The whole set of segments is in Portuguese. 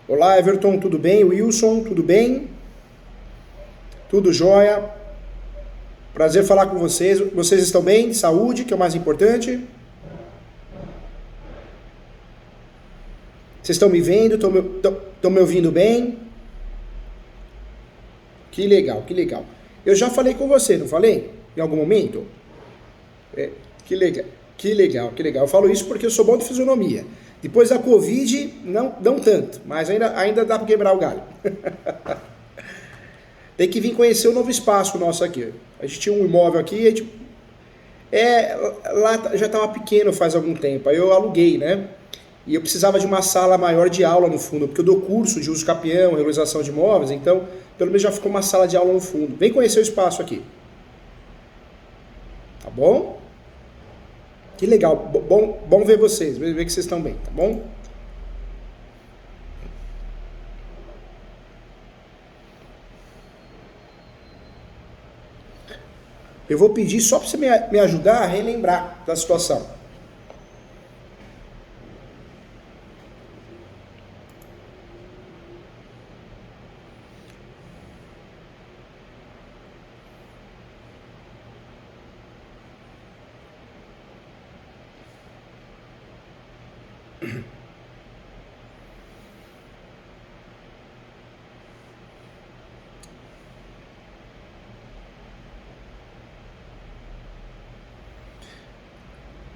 Olá, Everton, tudo bem? Wilson, tudo bem? Tudo jóia? Prazer falar com vocês. Vocês estão bem? Saúde, que é o mais importante? Vocês estão me vendo? Estão me ouvindo bem? Que legal, que legal. Eu já falei com você, não falei? Em algum momento? É, que legal, que legal, que legal. Eu falo isso porque eu sou bom de fisionomia. Depois da Covid, não tanto, mas ainda dá para quebrar o galho. Tem que vir conhecer o novo espaço nosso aqui. A gente tinha um imóvel aqui, a gente, lá já estava pequeno faz algum tempo, aí eu aluguei, né? E eu precisava de uma sala maior de aula no fundo, porque eu dou curso de uso capião, regularização de imóveis, então pelo menos já ficou uma sala de aula no fundo. Vem conhecer o espaço aqui, tá bom? Que legal, bom ver vocês, ver que vocês estão bem, tá bom? Eu vou pedir só para você me ajudar a relembrar da situação.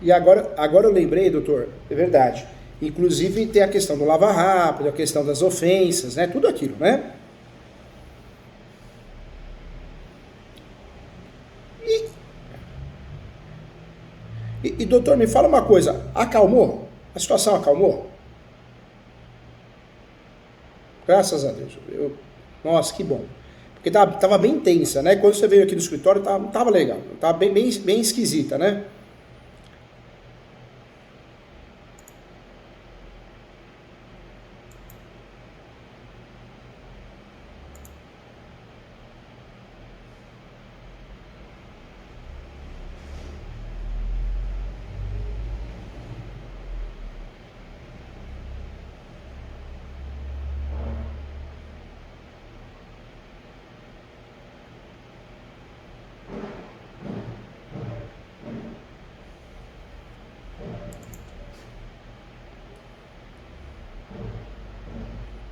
E agora eu lembrei, doutor, é verdade. Inclusive tem a questão do lava rápido, a questão das ofensas, né? Tudo aquilo, né? E, doutor, me fala uma coisa, acalmou? A situação acalmou? Graças a Deus. Nossa, que bom. Porque tava bem tensa, né? Quando você veio aqui no escritório, tava legal. Tava bem esquisita, né?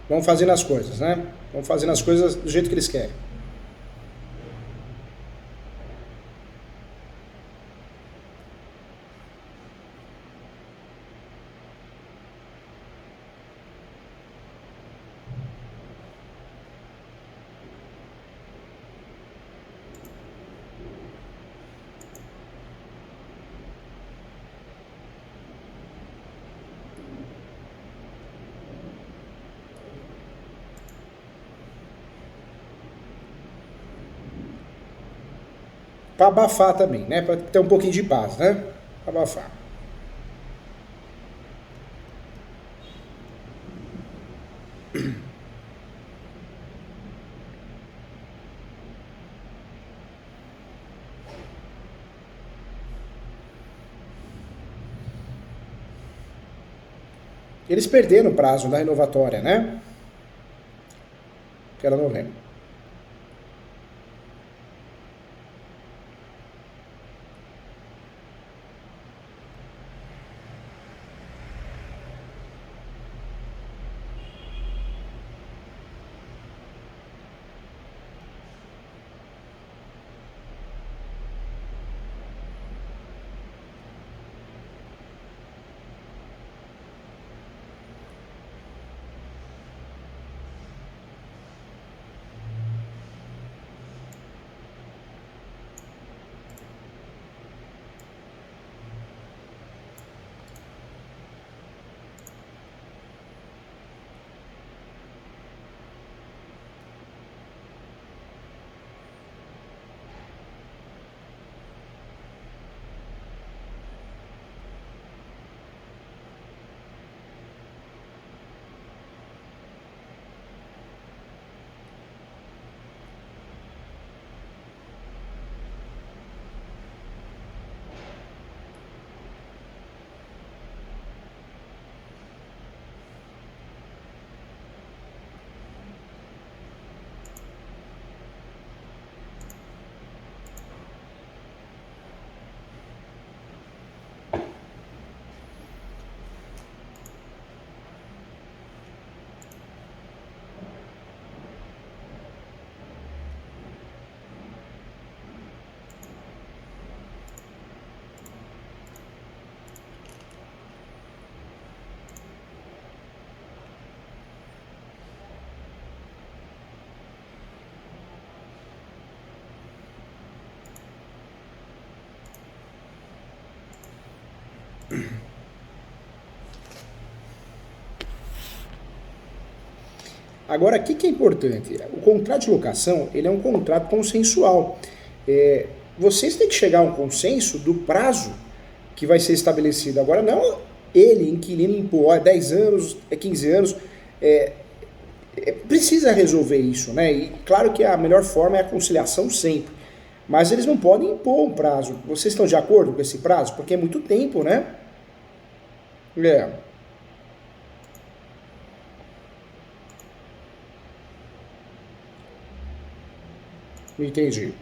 Vão fazendo as coisas, né? Vão fazendo as coisas do jeito que eles querem. Para abafar também, né? Para ter um pouquinho de paz, né? Pra abafar. Eles perderam o prazo da renovatória, né? Que era novembro. Agora, o que é importante? O contrato de locação, ele é um contrato consensual. Vocês têm que chegar a um consenso do prazo que vai ser estabelecido. Agora, não ele, inquilino, impor, é 10 anos, é 15 anos, precisa resolver isso, né? E claro que a melhor forma é a conciliação sempre. Mas eles não podem impor um prazo. Vocês estão de acordo com esse prazo? Porque é muito tempo, né? Entendi.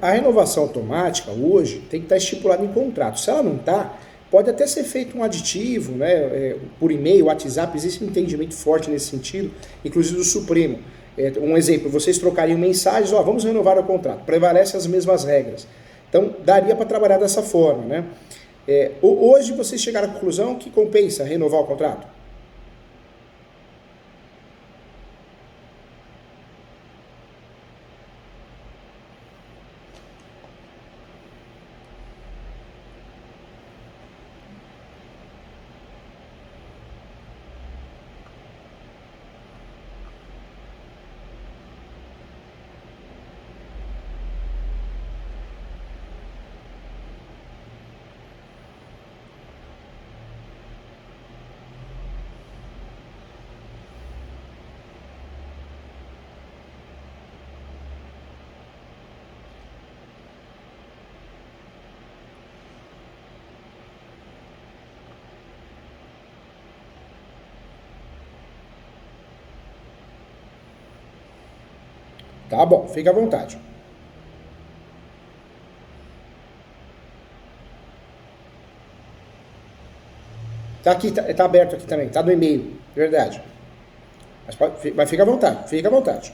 A renovação automática hoje tem que estar estipulada em contrato. Se ela não está, pode até ser feito um aditivo, né, por e-mail, WhatsApp, existe um entendimento forte nesse sentido, inclusive do Supremo. Um exemplo, vocês trocariam mensagens, vamos renovar o contrato, prevalecem as mesmas regras. Então, daria para trabalhar dessa forma, né? Hoje vocês chegaram à conclusão que compensa renovar o contrato? Tá bom, fica à vontade. Tá aqui, tá aberto aqui também, tá no e-mail, verdade. Mas fica à vontade, fica à vontade.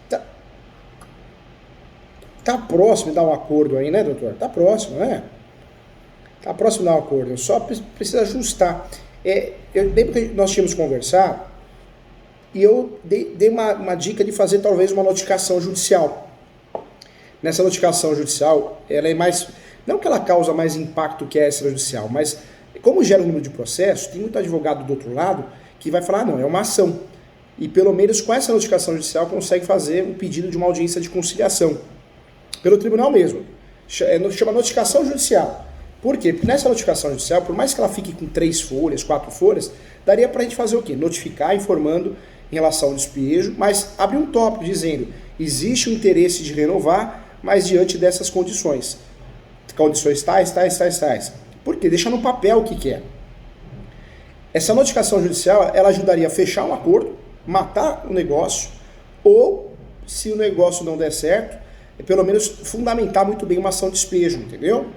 Tá, tá próximo de dar um acordo aí, né, doutor? Tá próximo, né? Tá próximo de dar um acordo, só precisa ajustar. Eu lembro que nós tínhamos conversado e eu dei uma dica de fazer talvez uma notificação judicial. Nessa notificação judicial, ela é mais... Não que ela causa mais impacto que a extrajudicial, mas como gera um número de processo, tem muito advogado do outro lado que vai falar, não, é uma ação. E pelo menos com essa notificação judicial consegue fazer um pedido de uma audiência de conciliação. Pelo tribunal mesmo. Chama notificação judicial. Por quê? Porque nessa notificação judicial, por mais que ela fique com 3 folhas, 4 folhas, daria para a gente fazer o quê? Notificar, informando em relação ao despejo, mas abrir um tópico dizendo, existe o interesse de renovar, mas diante dessas condições. Condições tais. Por quê? Deixa no papel o que é. Essa notificação judicial, ela ajudaria a fechar um acordo, matar o negócio, ou, se o negócio não der certo, pelo menos fundamentar muito bem uma ação de despejo, entendeu?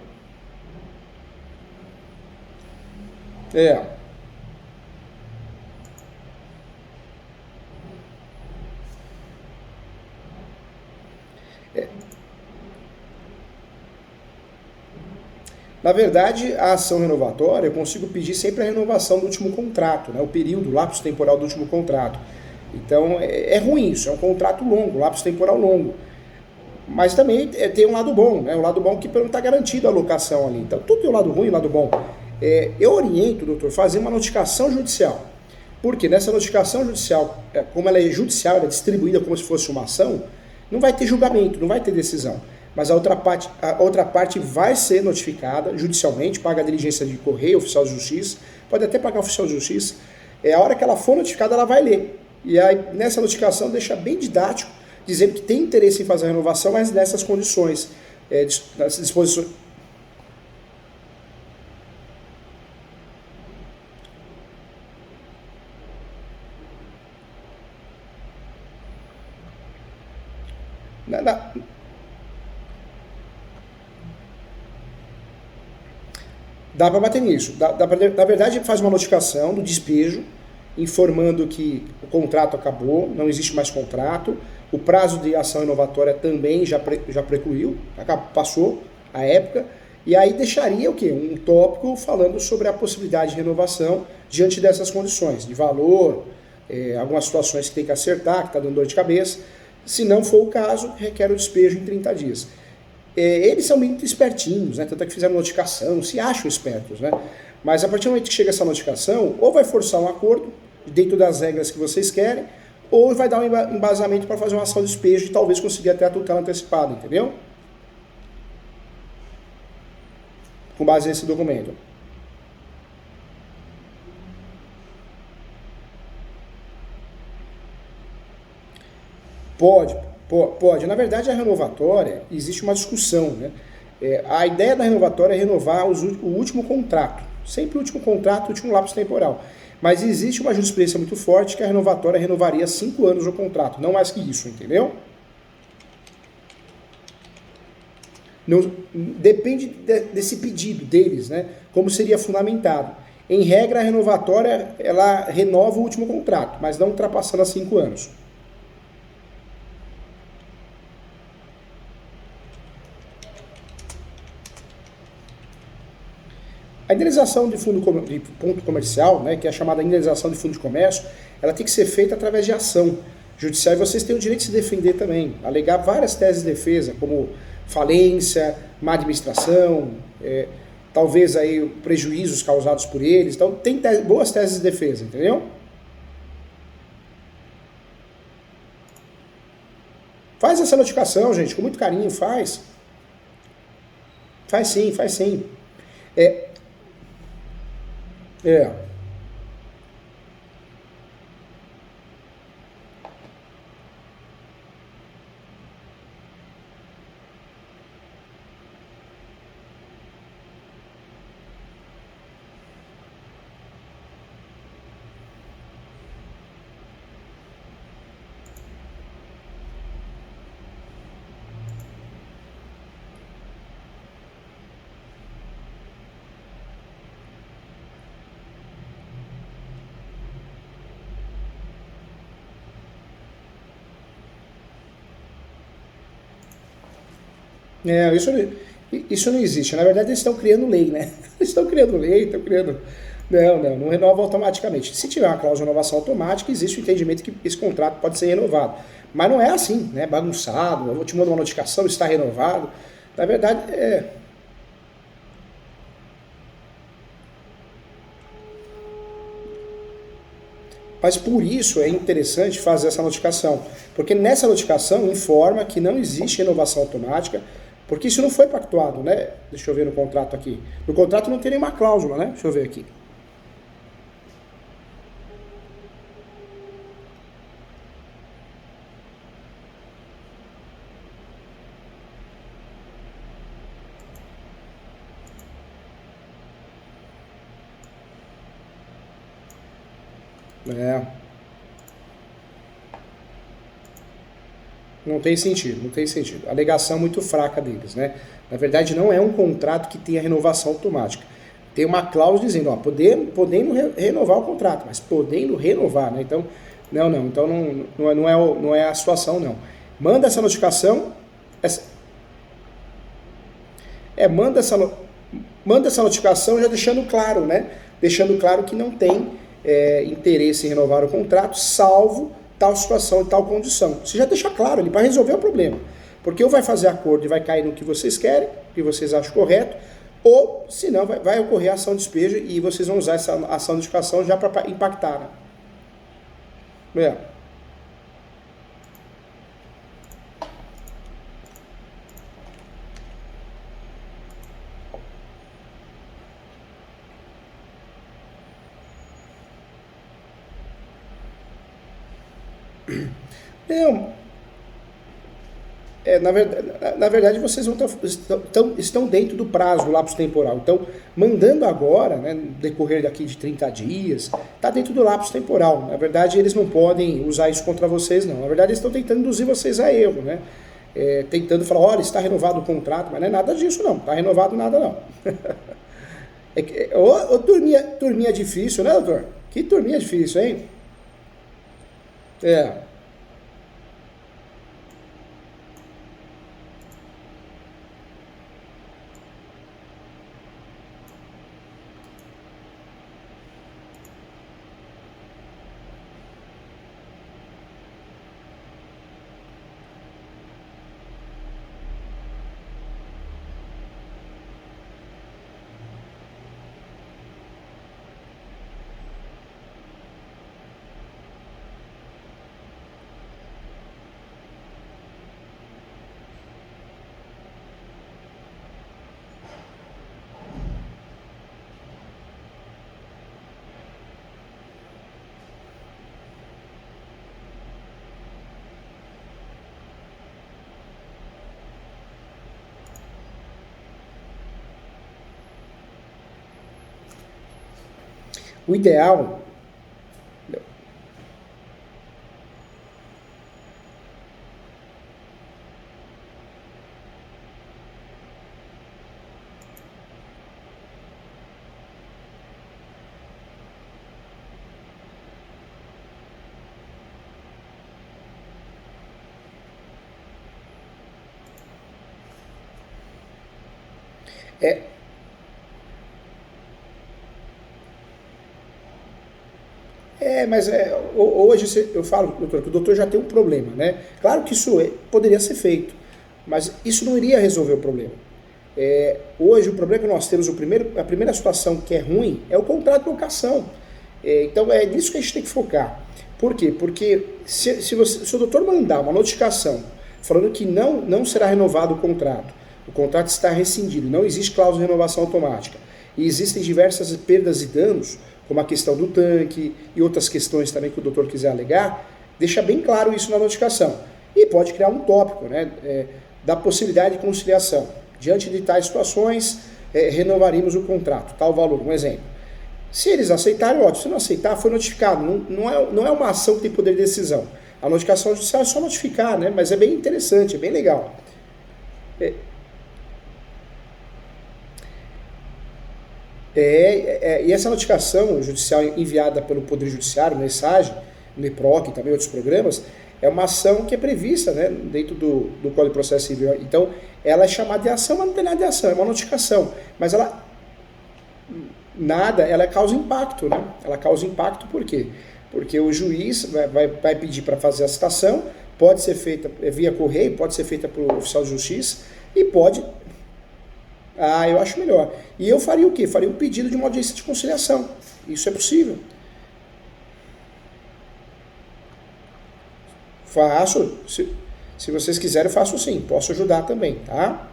Na verdade, a ação renovatória, eu consigo pedir sempre a renovação do último contrato, né? O período, o lapso temporal do último contrato. Então, é ruim isso, é um contrato longo, lapso temporal longo. Mas também tem um lado bom, né? O lado bom que não está garantido a locação ali. Então, tudo tem o lado ruim e o lado bom. Eu oriento, doutor, fazer uma notificação judicial. Porque nessa notificação judicial, como ela é judicial, ela é distribuída como se fosse uma ação, não vai ter julgamento, não vai ter decisão. Mas a outra parte vai ser notificada judicialmente, paga a diligência de correio, oficial de justiça, pode até pagar oficial de justiça. A hora que ela for notificada, ela vai ler. E aí, nessa notificação, deixa bem didático, dizendo que tem interesse em fazer a renovação, mas nessas condições, nessas disposições. Dá para bater nisso. Na verdade, faz uma notificação do despejo, informando que o contrato acabou, não existe mais contrato, o prazo de ação renovatória também já precluiu, passou a época, e aí deixaria o quê? Um tópico falando sobre a possibilidade de renovação diante dessas condições, de valor, algumas situações que tem que acertar, que está dando dor de cabeça. Se não for o caso, requer o despejo em 30 dias. Eles são muito espertinhos, né? Tanto é que fizeram notificação, se acham espertos, né? Mas a partir do momento que chega essa notificação, ou vai forçar um acordo dentro das regras que vocês querem, ou vai dar um embasamento para fazer uma ação de despejo e talvez conseguir até a tutela antecipada, entendeu? Com base nesse documento. Pode. Na verdade, a renovatória, existe uma discussão, né? A ideia da renovatória é renovar o último contrato. Sempre o último contrato, o último lapso temporal. Mas existe uma jurisprudência muito forte que a renovatória renovaria 5 anos o contrato, não mais que isso, entendeu? Não, depende desse pedido deles, né? Como seria fundamentado. Em regra, a renovatória, ela renova o último contrato, mas não ultrapassando a 5 anos. A indenização de ponto comercial, né, que é a chamada indenização de fundo de comércio, ela tem que ser feita através de ação judicial e vocês têm o direito de se defender também, alegar várias teses de defesa, como falência, má administração, talvez aí prejuízos causados por eles. Então tem boas teses de defesa, entendeu? Faz essa notificação, gente, com muito carinho, faz. Faz sim. Isso não existe. Na verdade, eles estão criando lei, né? Eles estão criando lei, estão criando... Não renova automaticamente. Se tiver uma cláusula de renovação automática, existe o entendimento que esse contrato pode ser renovado. Mas não é assim, né? Bagunçado, eu vou te mandar uma notificação, está renovado. Na verdade, Mas por isso é interessante fazer essa notificação, porque nessa notificação informa que não existe renovação automática, porque isso não foi pactuado, né? Deixa eu ver no contrato aqui. No contrato não tem nenhuma cláusula, né? Deixa eu ver aqui. É. Não tem sentido, não tem sentido. A alegação é muito fraca deles, né? Na verdade, não é um contrato que tenha renovação automática. Tem uma cláusula dizendo, ó, podendo renovar o contrato, mas podendo renovar, né? Então, não. Então, não é a situação, não. Manda essa notificação, manda essa notificação já deixando claro, né? Deixando claro que não tem interesse em renovar o contrato, salvo tal situação e tal condição. Você já deixa claro ali para resolver o problema. Porque ou vai fazer acordo e vai cair no que vocês querem, que vocês acham correto, ou, se não, vai ocorrer a ação de despejo e vocês vão usar essa ação de notificação já para impactar, né? Não, na verdade vocês estão dentro do prazo, do lapso temporal. Então, mandando agora, né, no decorrer daqui de 30 dias, está dentro do lapso temporal. Na verdade, eles não podem usar isso contra vocês, não. Na verdade, eles estão tentando induzir vocês a erro, né? Tentando falar, olha, está renovado o contrato, mas não é nada disso, não. Está renovado nada, não. Turminha difícil, né, doutor? Que turminha difícil, hein? É. O ideal é mas hoje eu falo, doutor, que o doutor já tem um problema, né? Claro que isso poderia ser feito, mas isso não iria resolver o problema. Hoje o problema que nós temos, a primeira situação que é ruim é o contrato de locação. Então é nisso que a gente tem que focar. Por quê? Porque se o doutor mandar uma notificação falando que não será renovado o contrato está rescindido, não existe cláusula de renovação automática, e existem diversas perdas e danos, como a questão do tanque e outras questões também que o doutor quiser alegar, deixa bem claro isso na notificação. E pode criar um tópico, né, da possibilidade de conciliação. Diante de tais situações, renovaríamos o contrato, tal valor, um exemplo. Se eles aceitarem, ótimo. Se não aceitar, foi notificado. Não é uma ação que tem poder de decisão. A notificação judicial é só notificar, né, mas é bem interessante, é bem legal. E essa notificação judicial enviada pelo Poder Judiciário, mensagem, no EPROC e também outros programas, é uma ação que é prevista, né, dentro do Código de Processo Civil. Então, ela é chamada de ação, mas não tem nada de ação, é uma notificação. Mas ela causa impacto, né? Ela causa impacto por quê? Porque o juiz vai pedir para fazer a citação, pode ser feita via correio, pode ser feita por oficial de justiça e pode... eu acho melhor. E eu faria o quê? Faria um pedido de uma audiência de conciliação. Isso é possível. Faço. Se vocês quiserem, eu faço sim. Posso ajudar também, tá?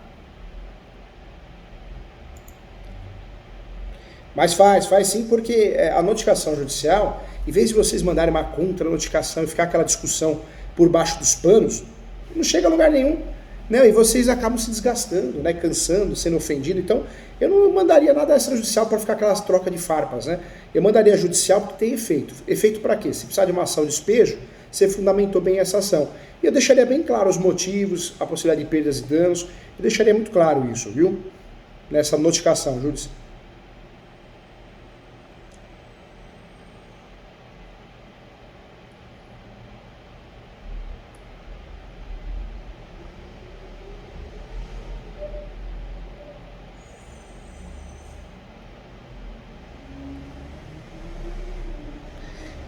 Mas faz sim, porque a notificação judicial, em vez de vocês mandarem uma contra-notificação e ficar aquela discussão por baixo dos panos, não chega a lugar nenhum. Né? E vocês acabam se desgastando, né? Cansando, sendo ofendidos. Então, eu não mandaria nada extrajudicial para ficar aquelas trocas de farpas. Né? Eu mandaria judicial porque tem efeito. Efeito para quê? Se precisar de uma ação de despejo, você fundamentou bem essa ação. E eu deixaria bem claro os motivos, a possibilidade de perdas e danos. Eu deixaria muito claro isso, viu? Nessa notificação judicial.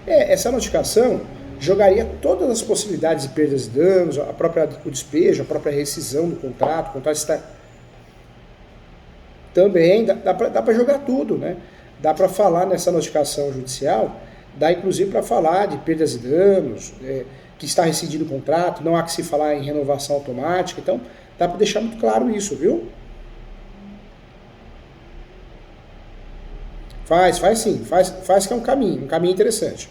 Essa notificação jogaria todas as possibilidades de perdas e danos, o despejo, a própria rescisão do contrato, o contrato está... Também dá para jogar tudo, né? Dá para falar nessa notificação judicial, dá inclusive para falar de perdas e danos, que está rescindido o contrato, não há que se falar em renovação automática, então dá para deixar muito claro isso, viu? Faz sim, faz que é um caminho interessante.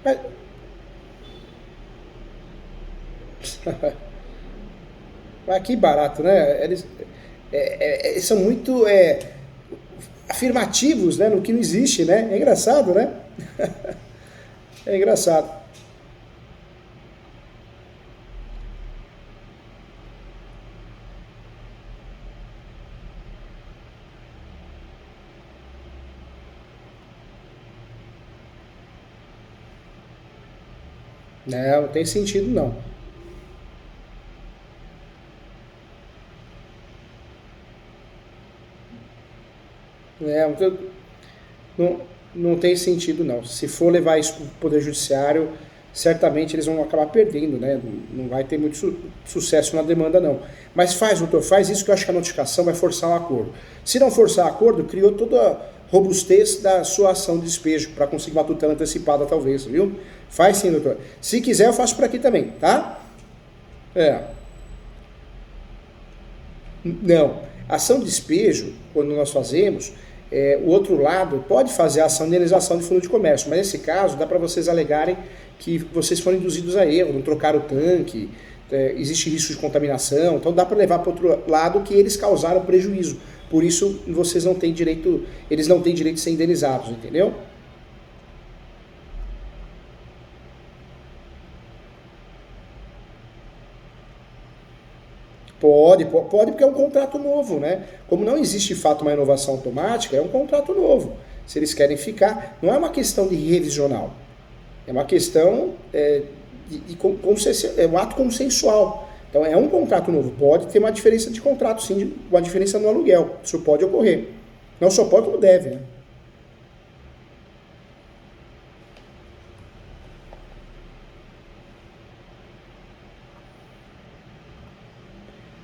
Mas, mas que barato, né? Eles são muito afirmativos, né, no que não existe, né? É engraçado, né? É engraçado. Não tem sentido não. É, não, não tem sentido não. Se for levar isso para o Poder Judiciário, certamente eles vão acabar perdendo, né? Não vai ter muito sucesso na demanda não. Mas doutor, faz isso que eu acho que a notificação vai forçar um acordo. Se não forçar acordo, criou toda a robustez da sua ação de despejo para conseguir uma tutela antecipada talvez, viu? Faz sim, doutor. Se quiser, eu faço por aqui também, tá? É. Não. Ação de despejo, quando nós fazemos, o outro lado pode fazer a ação de indenização de fundo de comércio, mas nesse caso dá para vocês alegarem que vocês foram induzidos a erro, não trocaram o tanque, existe risco de contaminação, então dá para levar para o outro lado que eles causaram prejuízo. Por isso vocês não têm direito, eles não têm direito de ser indenizados, entendeu? Pode porque é um contrato novo, né? Como não existe de fato uma renovação automática, é um contrato novo. Se eles querem ficar, não é uma questão de revisional, é uma questão é um ato consensual. Então é um contrato novo, pode ter uma diferença de contrato sim, uma diferença no aluguel, isso pode ocorrer. Não só pode como deve, né?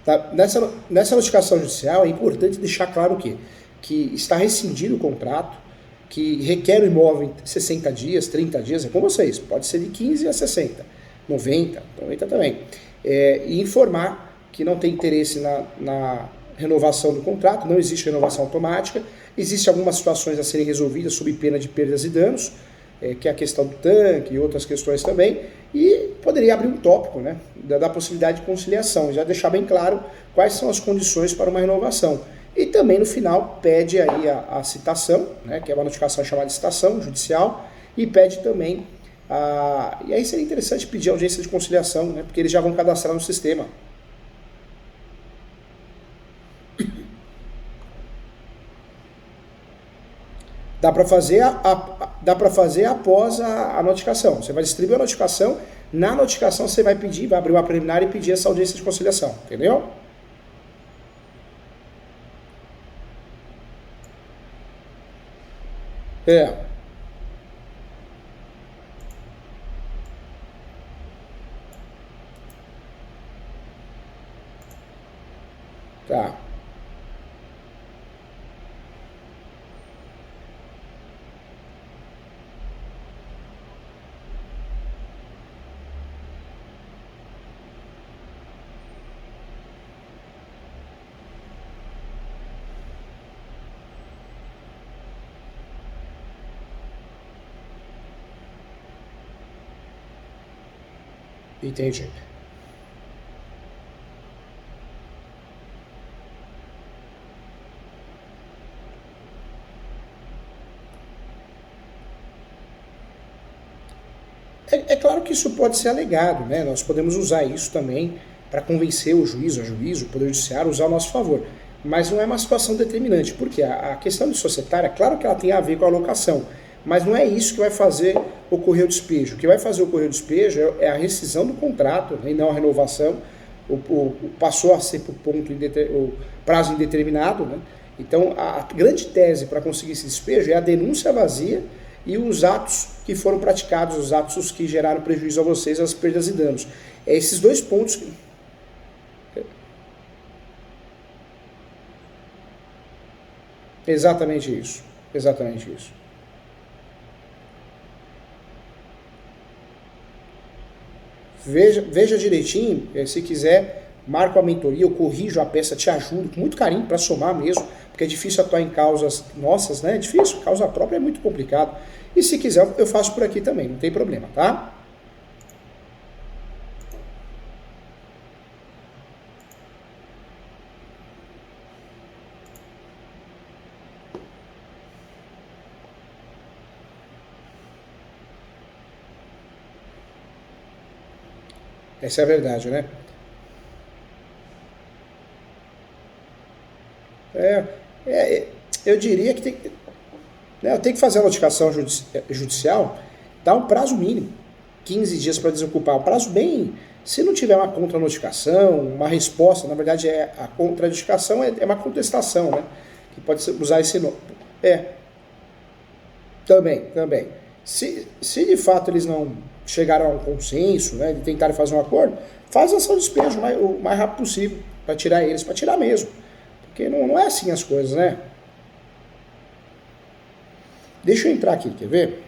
Tá? Nessa notificação judicial é importante deixar claro o quê? Que está rescindido o contrato, que requer o imóvel em 60 dias, 30 dias, é com vocês, pode ser de 15 a 60, 90 também. E informar que não tem interesse na renovação do contrato, não existe renovação automática, existem algumas situações a serem resolvidas sob pena de perdas e danos, que é a questão do tanque e outras questões também, e poderia abrir um tópico, né, da possibilidade de conciliação, já deixar bem claro quais são as condições para uma renovação. E também no final pede aí a citação, né, que é uma notificação chamada de citação judicial, e pede também, e aí seria interessante pedir audiência de conciliação, né, porque eles já vão cadastrar no sistema. Dá para fazer após a notificação. Você vai distribuir a notificação, na notificação você vai pedir, vai abrir uma preliminar e pedir essa audiência de conciliação, entendeu? Entendi. É claro que isso pode ser alegado, né? Nós podemos usar isso também para convencer o juiz, a juiz, o Poder Judiciário, usar ao nosso favor. Mas não é uma situação determinante, porque a questão de societária, claro que ela tem a ver com a locação, mas não é isso que vai fazer ocorrer o despejo. O que vai fazer ocorrer o despejo é a rescisão do contrato, né, e não a renovação. Passou a ser por o prazo indeterminado, né? Então, a grande tese para conseguir esse despejo é a denúncia vazia e os atos que foram praticados, os atos que geraram prejuízo a vocês, as perdas e danos. É esses dois pontos. Exatamente isso. Exatamente isso. Veja direitinho, se quiser, marco a mentoria, eu corrijo a peça, te ajudo com muito carinho para somar mesmo, porque é difícil atuar em causas nossas, né? É difícil, causa própria é muito complicado. E se quiser, eu faço por aqui também, não tem problema, tá? Essa é a verdade, né? É, eu diria que tem, né, eu tenho que fazer a notificação judicial, dá um prazo mínimo, 15 dias para desocupar, um prazo bem. Se não tiver uma contra-notificação, uma resposta, na verdade a contra-notificação é uma contestação, né? Que pode usar esse nome. Também. Se de fato eles não chegaram a um consenso, né, de tentarem fazer um acordo, faz ação de despejo o mais rápido possível, para tirar eles, para tirar mesmo. Porque não é assim as coisas, né? Deixa eu entrar aqui, quer ver?